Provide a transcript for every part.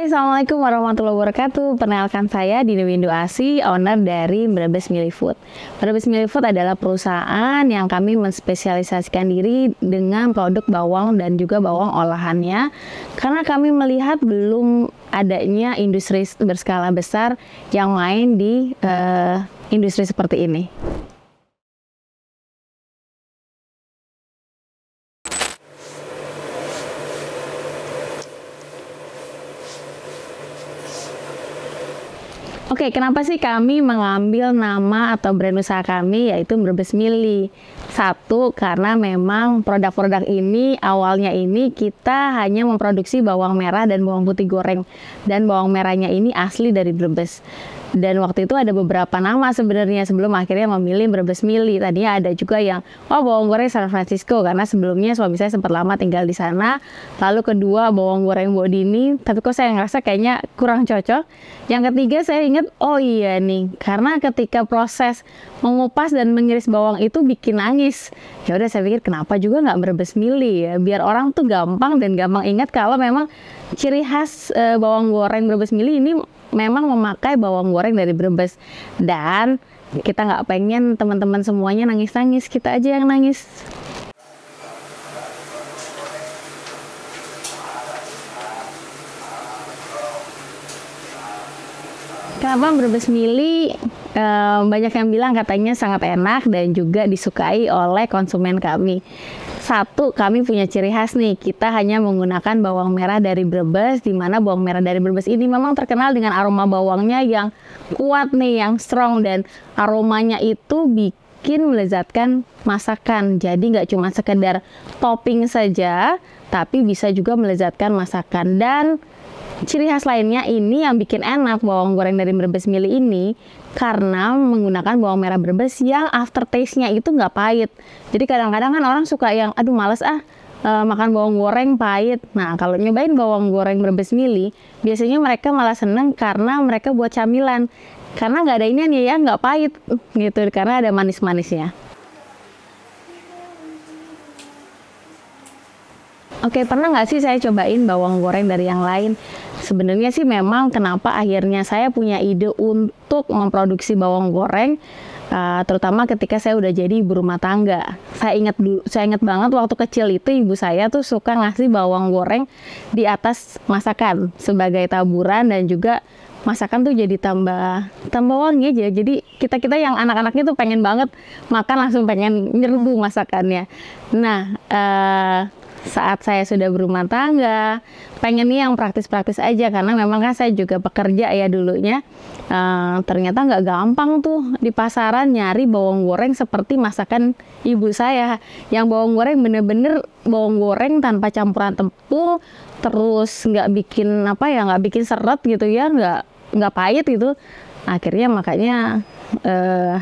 Assalamualaikum warahmatullahi wabarakatuh. Perkenalkan saya Dini Windu Asi, owner dari Brebes Millie Food. Brebes Millie Food adalah perusahaan yang kami menspesialisasikan diri dengan produk bawang dan juga bawang olahannya. Karena kami melihat belum adanya industri berskala besar yang main di industri seperti ini. Oke, kenapa sih kami mengambil nama atau brand usaha kami yaitu Brebes Millie? Satu, karena memang produk-produk ini awalnya ini kita hanya memproduksi bawang merah dan bawang putih goreng. Dan bawang merahnya ini asli dari Brebes. Dan waktu itu ada beberapa nama sebenarnya sebelum akhirnya memilih Brebes Millie. Tadinya ada juga yang, bawang goreng San Francisco karena sebelumnya suami saya sempat lama tinggal di sana. Lalu kedua bawang goreng Bodini, tapi kok saya ngerasa kayaknya kurang cocok. Yang ketiga saya ingat, oh iya nih, karena ketika proses mengupas dan mengiris bawang itu bikin nangis. Ya udah saya pikir kenapa juga nggak Brebes Millie ya, biar orang tuh gampang dan gampang ingat kalau memang ciri khas bawang goreng Brebes Millie ini memang memakai bawang goreng dari Brebes. Dan kita nggak pengen teman-teman semuanya nangis-nangis, kita aja yang nangis. Kenapa Brebes Millie? Banyak yang bilang katanya sangat enak dan juga disukai oleh konsumen kami. Satu, kami punya ciri khas nih, kita hanya menggunakan bawang merah dari Brebes, di mana bawang merah dari Brebes ini memang terkenal dengan aroma bawangnya yang kuat nih, yang strong, dan aromanya itu bikin melezatkan masakan. Jadi nggak cuma sekedar topping saja, tapi bisa juga melezatkan masakan. Dan ciri khas lainnya ini yang bikin enak bawang goreng dari Brebes Millie ini karena menggunakan bawang merah Brebes yang aftertaste-nya itu nggak pahit. Jadi kadang-kadang kan orang suka yang, aduh males makan bawang goreng pahit. Nah kalau nyobain bawang goreng Brebes Millie, biasanya mereka malah seneng karena mereka buat camilan. Karena nggak ada ini nih ya, nggak pahit gitu, karena ada manis-manisnya. Oke, pernah nggak sih saya cobain bawang goreng dari yang lain? Sebenarnya sih memang kenapa akhirnya saya punya ide untuk memproduksi bawang goreng, terutama ketika saya udah jadi ibu rumah tangga. Saya ingat banget waktu kecil itu ibu saya tuh suka ngasih bawang goreng di atas masakan sebagai taburan, dan juga masakan tuh jadi tambah wangi aja. Jadi kita yang anak-anaknya tuh pengen banget makan, langsung pengen nyerbu masakannya. Nah, saat saya sudah berumah tangga, pengen nih yang praktis-praktis aja, karena memang kan saya juga pekerja ya dulunya. Ternyata nggak gampang tuh di pasaran nyari bawang goreng seperti masakan ibu saya, yang bawang goreng bener-bener bawang goreng tanpa campuran tepung, terus nggak bikin seret gitu ya, nggak pahit gitu. Akhirnya makanya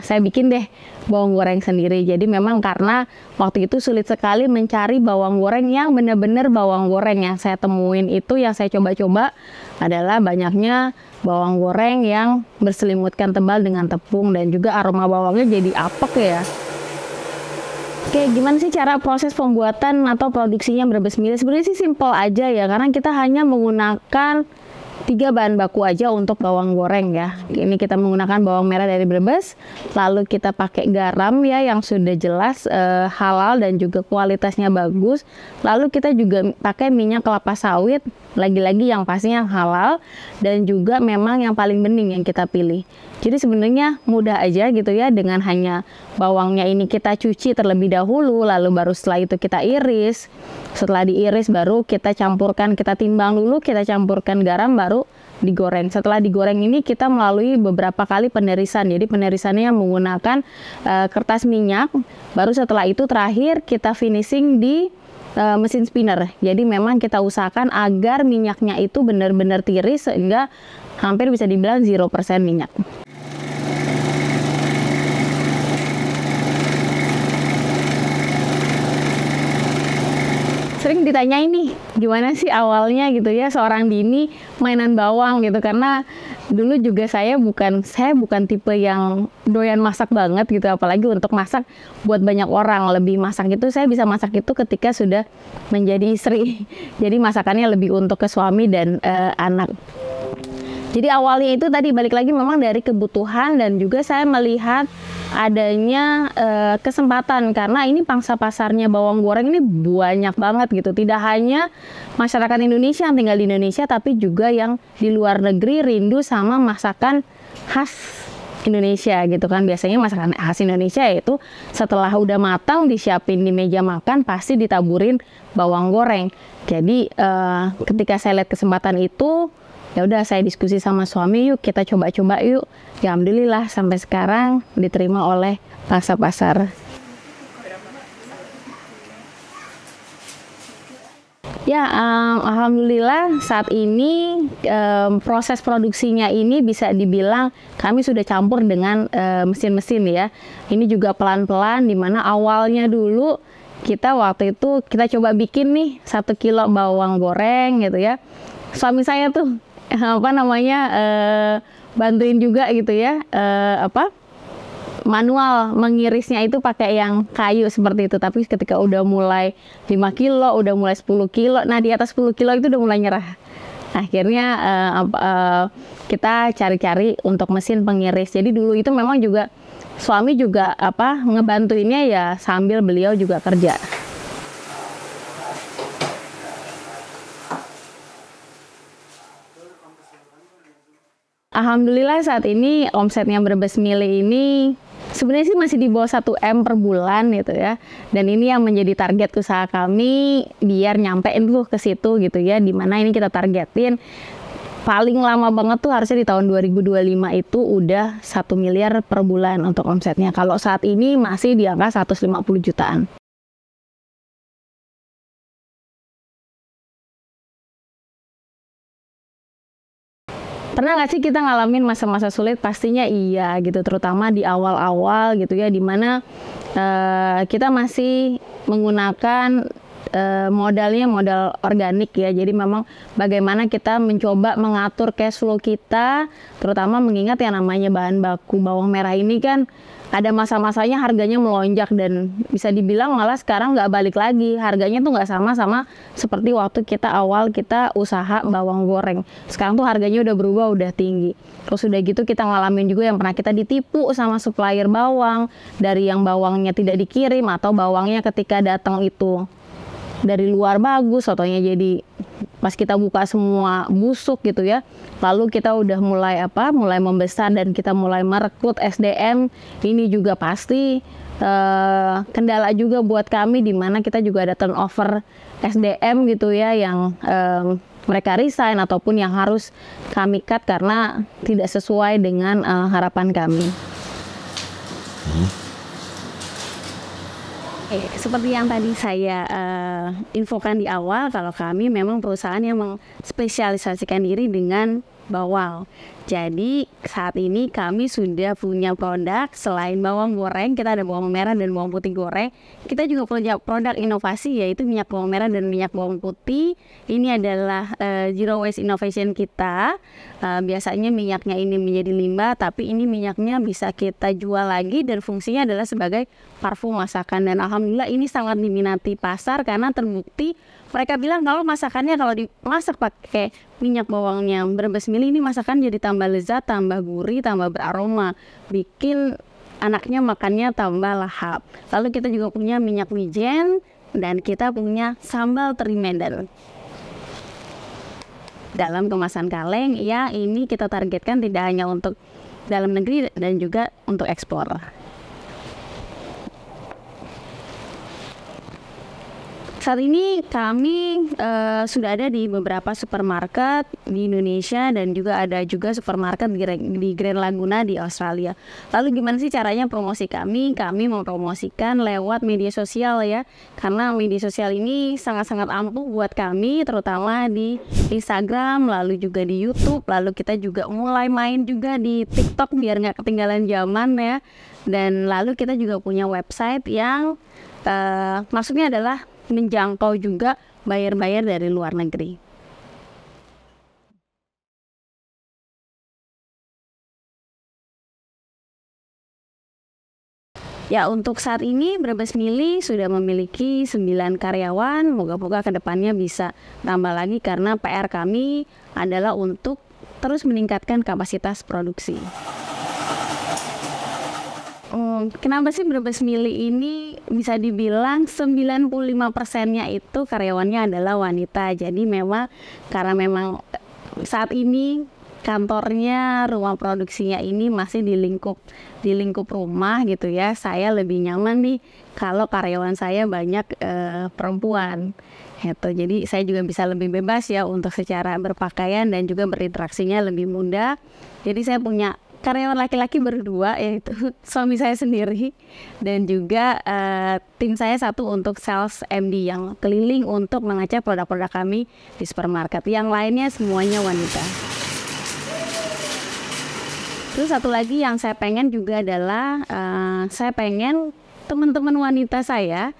saya bikin deh bawang goreng sendiri. Jadi memang karena waktu itu sulit sekali mencari bawang goreng yang benar-benar bawang goreng. Yang saya temuin itu, yang saya coba-coba adalah banyaknya bawang goreng yang berselimutkan tebal dengan tepung, dan juga aroma bawangnya jadi apek ya. Oke, gimana sih cara proses pembuatan atau produksinya Brebes Millie? Sebenarnya sih simple aja ya, karena kita hanya menggunakan 3 bahan baku aja untuk bawang goreng ya. Ini kita menggunakan bawang merah dari Brebes, lalu kita pakai garam ya yang sudah jelas halal dan juga kualitasnya bagus. Lalu kita juga pakai minyak kelapa sawit, lagi-lagi yang pastinya halal, dan juga memang yang paling bening yang kita pilih. Jadi sebenarnya mudah aja gitu ya, dengan hanya bawangnya ini kita cuci terlebih dahulu, lalu baru setelah itu kita iris. Setelah diiris baru kita campurkan, kita timbang dulu, kita campurkan garam, baru digoreng. Setelah digoreng ini kita melalui beberapa kali penirisan. Jadi penirisannya menggunakan kertas minyak. Baru setelah itu terakhir kita finishing di mesin spinner. Jadi memang kita usahakan agar minyaknya itu benar-benar tiris sehingga hampir bisa dibilang 0% minyak. Sering ditanyain nih, gimana sih awalnya gitu ya seorang Dini mainan bawang gitu, karena dulu juga saya bukan tipe yang doyan masak banget gitu, apalagi untuk masak buat banyak orang. Lebih masak itu saya bisa masak itu ketika sudah menjadi istri. Jadi masakannya lebih untuk ke suami dan anak. Jadi awalnya itu tadi balik lagi memang dari kebutuhan, dan juga saya melihat adanya kesempatan karena ini pangsa pasarnya bawang goreng ini banyak banget gitu. Tidak hanya masyarakat Indonesia yang tinggal di Indonesia, tapi juga yang di luar negeri rindu sama masakan khas Indonesia gitu kan. Biasanya masakan khas Indonesia itu setelah udah matang disiapin di meja makan pasti ditaburin bawang goreng. Jadi ketika saya lihat kesempatan itu, ya udah saya diskusi sama suami, yuk kita coba-coba yuk. Ya alhamdulillah sampai sekarang diterima oleh pangsa pasar. Ya, alhamdulillah saat ini proses produksinya ini bisa dibilang kami sudah campur dengan mesin-mesin ya. Ini juga pelan-pelan, dimana awalnya dulu kita waktu itu kita coba bikin nih 1 kilo bawang goreng gitu ya. Suami saya tuh bantuin juga gitu ya, manual mengirisnya itu pakai yang kayu seperti itu. Tapi ketika udah mulai 5 kilo, udah mulai 10 kilo, nah di atas 10 kilo itu udah mulai nyerah. Akhirnya kita cari-cari untuk mesin pengiris. Jadi dulu itu memang juga suami juga ngebantuinnya ya, sambil beliau juga kerja. Alhamdulillah saat ini omsetnya Brebes Mili ini sebenarnya sih masih di bawah 1 M per bulan gitu ya. Dan ini yang menjadi target usaha kami biar nyampein tuh ke situ gitu ya. Dimana ini kita targetin paling lama banget tuh harusnya di tahun 2025 itu udah 1 miliar per bulan untuk omsetnya. Kalau saat ini masih di angka 150 jutaan. Pernah nggak sih kita ngalamin masa-masa sulit? Pastinya iya gitu, terutama di awal-awal gitu ya, dimana kita masih menggunakan modalnya modal organik ya. Jadi memang bagaimana kita mencoba mengatur cash flow kita, terutama mengingat yang namanya bahan baku bawang merah ini kan ada masa-masanya harganya melonjak, dan bisa dibilang malah sekarang nggak balik lagi. Harganya tuh nggak sama seperti waktu kita usaha bawang goreng. Sekarang tuh harganya udah berubah, udah tinggi. Terus udah gitu kita ngalamin juga yang pernah kita ditipu sama supplier bawang, dari yang bawangnya tidak dikirim atau bawangnya ketika datang itu dari luar bagus, fotonya jadi pas kita buka semua busuk gitu ya. Lalu kita udah mulai membesar dan kita mulai merekrut SDM. Ini juga pasti kendala juga buat kami, di mana kita juga ada turnover SDM gitu ya, yang mereka resign ataupun yang harus kami cut karena tidak sesuai dengan harapan kami. Seperti yang tadi saya infokan di awal, kalau kami memang perusahaan yang mengspesialisasikan diri dengan bawang. Jadi saat ini kami sudah punya produk selain bawang goreng, kita ada bawang merah dan bawang putih goreng. Kita juga punya produk inovasi, yaitu minyak bawang merah dan minyak bawang putih. Ini adalah zero waste innovation kita. Biasanya minyaknya ini menjadi limbah, tapi ini minyaknya bisa kita jual lagi dan fungsinya adalah sebagai parfum masakan. Dan alhamdulillah ini sangat diminati pasar karena terbukti mereka bilang kalau masakannya kalau dimasak pakai minyak bawangnya Brebes Mili, ini masakan jadi tambah lezat, tambah gurih, tambah beraroma, bikin anaknya makannya tambah lahap. Lalu kita juga punya minyak wijen dan kita punya sambal teri Medan dalam kemasan kaleng. Ya, ini kita targetkan tidak hanya untuk dalam negeri dan juga untuk ekspor. Saat ini kami sudah ada di beberapa supermarket di Indonesia dan juga ada juga supermarket di Grand Laguna di Australia. Lalu gimana sih caranya promosi kami? Kami mempromosikan lewat media sosial ya, karena media sosial ini sangat-sangat ampuh buat kami, terutama di Instagram, lalu juga di YouTube, lalu kita juga mulai main juga di TikTok biar nggak ketinggalan zaman ya. Dan lalu kita juga punya website yang maksudnya adalah menjangkau juga buyer-buyer dari luar negeri. Ya, untuk saat ini Brebes Mili sudah memiliki 9 karyawan, moga-moga kedepannya bisa tambah lagi karena PR kami adalah untuk terus meningkatkan kapasitas produksi. Kenapa sih Brebes Mili ini bisa dibilang 95%-nya itu karyawannya adalah wanita. Jadi karena memang saat ini kantornya, rumah produksinya ini masih di lingkup rumah gitu ya. Saya lebih nyaman nih kalau karyawan saya banyak perempuan gitu. Jadi saya juga bisa lebih bebas ya untuk secara berpakaian dan juga berinteraksinya lebih mudah. Jadi saya punya karyawan laki-laki berdua, yaitu suami saya sendiri, dan juga tim saya satu untuk sales MD yang keliling untuk mengecek produk-produk kami di supermarket. Yang lainnya semuanya wanita. Terus satu lagi yang saya pengen juga adalah saya pengen teman-teman wanita saya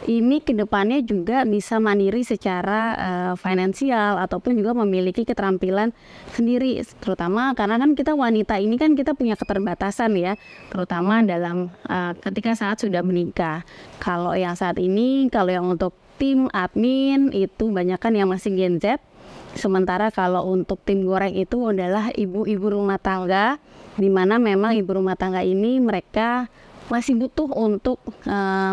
ini kedepannya juga bisa mandiri secara finansial ataupun juga memiliki keterampilan sendiri, terutama karena kan kita wanita ini kan kita punya keterbatasan ya, terutama dalam ketika saat sudah menikah. Kalau yang saat ini, kalau yang untuk tim admin itu banyak kan yang masih Gen Z, sementara kalau untuk tim goreng itu adalah ibu-ibu rumah tangga, di mana memang ibu rumah tangga ini mereka masih butuh untuk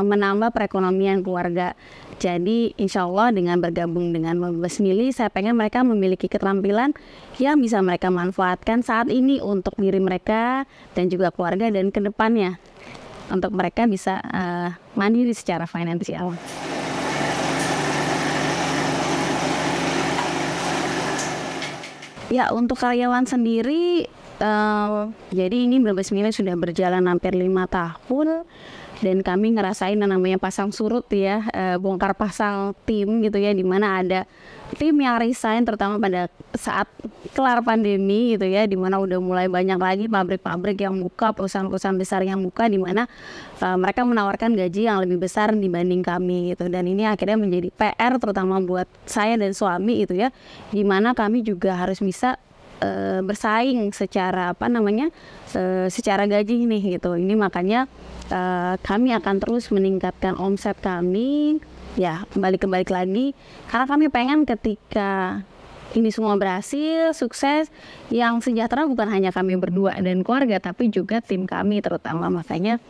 menambah perekonomian keluarga. Jadi insya Allah dengan bergabung dengan Brebes Mili, saya pengen mereka memiliki keterampilan yang bisa mereka manfaatkan saat ini untuk diri mereka dan juga keluarga, dan kedepannya untuk mereka bisa mandiri secara finansial. Ya, untuk karyawan sendiri, jadi ini Brebes Mili sudah berjalan hampir 5 tahun dan kami ngerasain namanya pasang surut ya, bongkar pasang tim gitu ya, dimana ada tim yang resign terutama pada saat kelar pandemi gitu ya, dimana udah mulai banyak lagi pabrik-pabrik yang buka, perusahaan-perusahaan besar yang buka, dimana mereka menawarkan gaji yang lebih besar dibanding kami gitu, dan ini akhirnya menjadi PR terutama buat saya dan suami gitu ya, dimana kami juga harus bisa bersaing secara secara gaji nih gitu. Ini makanya kami akan terus meningkatkan omset kami ya, balik lagi karena kami pengen ketika ini semua berhasil, sukses, yang sejahtera bukan hanya kami berdua dan keluarga, tapi juga tim kami terutama. Makanya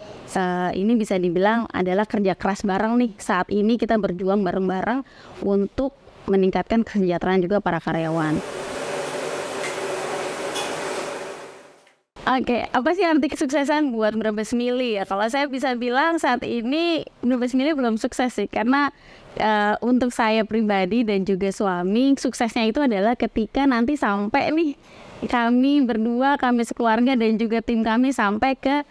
ini bisa dibilang adalah kerja keras bareng nih. Saat ini kita berjuang bareng-bareng untuk meningkatkan kesejahteraan juga para karyawan. Oke, apa sih arti kesuksesan buat Brebes Mili ya? Kalau saya bisa bilang saat ini Brebes Mili belum sukses sih, karena untuk saya pribadi dan juga suami, suksesnya itu adalah ketika nanti sampai nih kami berdua, kami sekeluarga dan juga tim kami sampai ke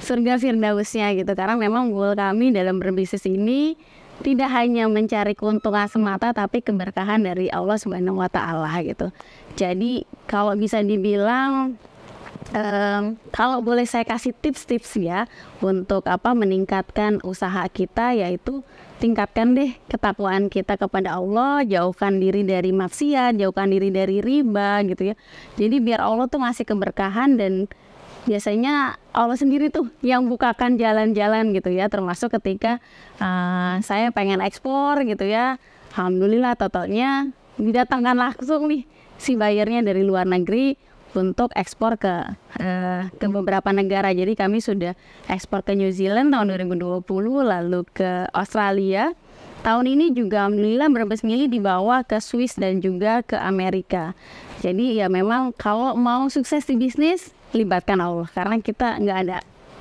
surga firdausnya gitu. Karena memang goal kami dalam berbisnis ini tidak hanya mencari keuntungan semata, tapi keberkahan dari Allah Subhanahu wa Ta'ala gitu. Jadi kalau bisa dibilang, kalau boleh saya kasih tips-tips ya untuk meningkatkan usaha kita, yaitu tingkatkan deh ketakwaan kita kepada Allah, jauhkan diri dari maksiat, jauhkan diri dari riba gitu ya. Jadi biar Allah tuh ngasih keberkahan, dan biasanya Allah sendiri tuh yang bukakan jalan-jalan gitu ya, termasuk ketika saya pengen ekspor gitu ya, alhamdulillah totalnya didatangkan langsung nih si bayarnya dari luar negeri untuk ekspor ke beberapa negara. Jadi kami sudah ekspor ke New Zealand tahun 2020, lalu ke Australia. Tahun ini juga alhamdulillah Brebes Mili dibawa ke Swiss dan juga ke Amerika. Jadi ya memang kalau mau sukses di bisnis, libatkan Allah, karena kita nggak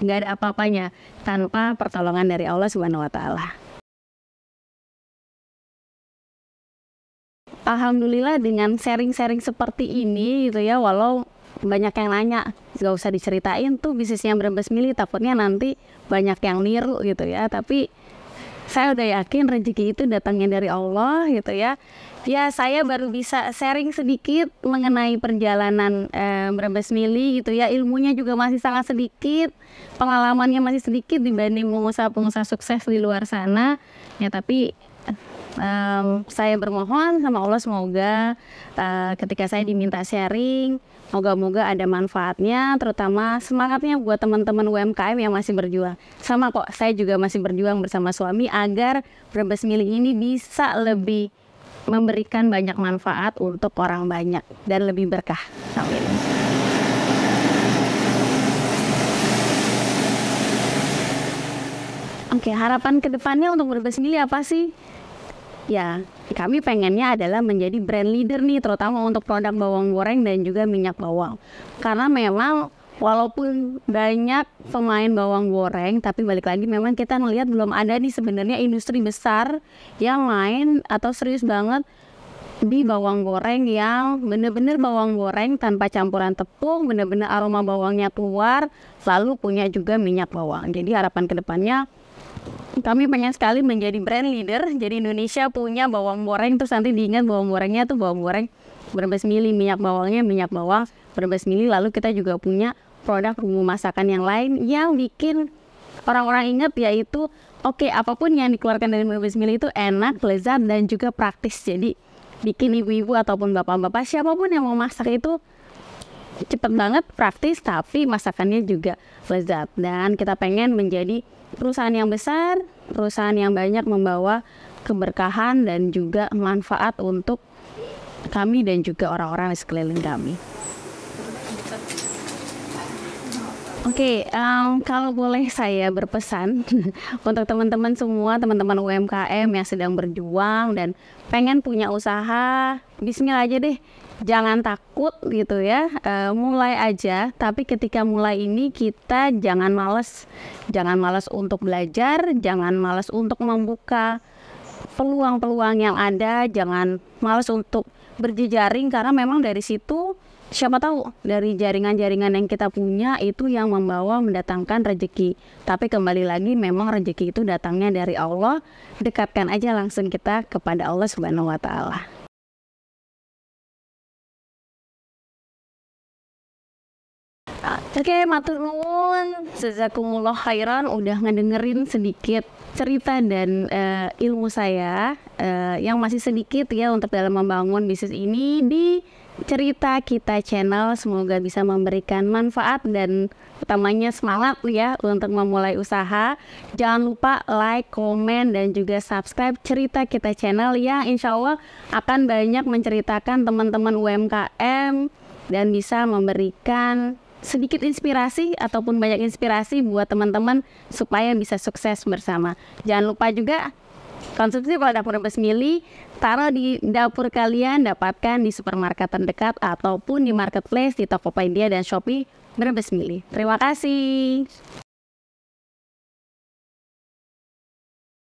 ada apa-apanya tanpa pertolongan dari Allah Subhanahu wa Ta'ala. Alhamdulillah dengan sharing-sharing seperti ini gitu ya, walau banyak yang nanya, gak usah diceritain tuh bisnisnya Brebes Mili, takutnya nanti banyak yang niru gitu ya. Tapi saya udah yakin rezeki itu datangnya dari Allah gitu ya. Ya, saya baru bisa sharing sedikit mengenai perjalanan Brebes Mili gitu ya. Ilmunya juga masih sangat sedikit, pengalamannya masih sedikit dibanding pengusaha-pengusaha sukses di luar sana ya. Tapi saya bermohon sama Allah semoga ketika saya diminta sharing, moga-moga ada manfaatnya, terutama semangatnya buat teman-teman UMKM yang masih berjuang. Sama kok, saya juga masih berjuang bersama suami agar Brebes Milih ini bisa lebih memberikan banyak manfaat untuk orang banyak dan lebih berkah. Amin. Oke, harapan kedepannya untuk Brebes Milih apa sih? Ya, kami pengennya adalah menjadi brand leader nih, terutama untuk produk bawang goreng dan juga minyak bawang. Karena memang walaupun banyak pemain bawang goreng, tapi balik lagi memang kita melihat belum ada nih sebenarnya industri besar yang main atau serius banget di bawang goreng yang bener-bener bawang goreng tanpa campuran tepung, bener-bener aroma bawangnya keluar, lalu punya juga minyak bawang. Jadi harapan kedepannya kami pengen sekali menjadi brand leader, jadi Indonesia punya bawang goreng, terus nanti diingat bawang gorengnya tuh bawang goreng Brebes Milih, minyak bawangnya minyak bawang Brebes Milih. Lalu kita juga punya produk bumbu masakan yang lain yang bikin orang-orang ingat, yaitu oke, apapun yang dikeluarkan dari Brebes Milih itu enak, lezat, dan juga praktis. Jadi bikin ibu-ibu ataupun bapak-bapak siapapun yang mau masak itu cepet banget, praktis, tapi masakannya juga lezat. Dan kita pengen menjadi perusahaan yang besar, perusahaan yang banyak membawa keberkahan dan juga manfaat untuk kami dan juga orang-orang di sekeliling kami. Oke, kalau boleh saya berpesan untuk teman-teman semua, teman-teman UMKM yang sedang berjuang dan pengen punya usaha, bismillah aja deh. Jangan takut gitu ya, mulai aja. Tapi ketika mulai ini kita jangan malas untuk belajar, jangan malas untuk membuka peluang-peluang yang ada, jangan malas untuk berjejaring, karena memang dari situ siapa tahu dari jaringan-jaringan yang kita punya itu yang mendatangkan rezeki. Tapi kembali lagi memang rezeki itu datangnya dari Allah, dekatkan aja langsung kita kepada Allah Subhanahu wa Ta'ala. Oke, matur nuwun, jazakumullah khairan udah ngedengerin sedikit cerita dan ilmu saya yang masih sedikit ya untuk dalam membangun bisnis ini di Cerita Kita Channel. Semoga bisa memberikan manfaat dan utamanya semangat ya untuk memulai usaha. Jangan lupa like, komen, dan juga subscribe Cerita Kita Channel yang insya Allah akan banyak menceritakan teman-teman UMKM dan bisa memberikan sedikit inspirasi ataupun banyak inspirasi buat teman-teman supaya bisa sukses bersama. Jangan lupa juga konsumsi produk Brebes Milih, taruh di dapur kalian, dapatkan di supermarket terdekat ataupun di marketplace di Tokopedia dan Shopee Brebes Milih. Terima kasih.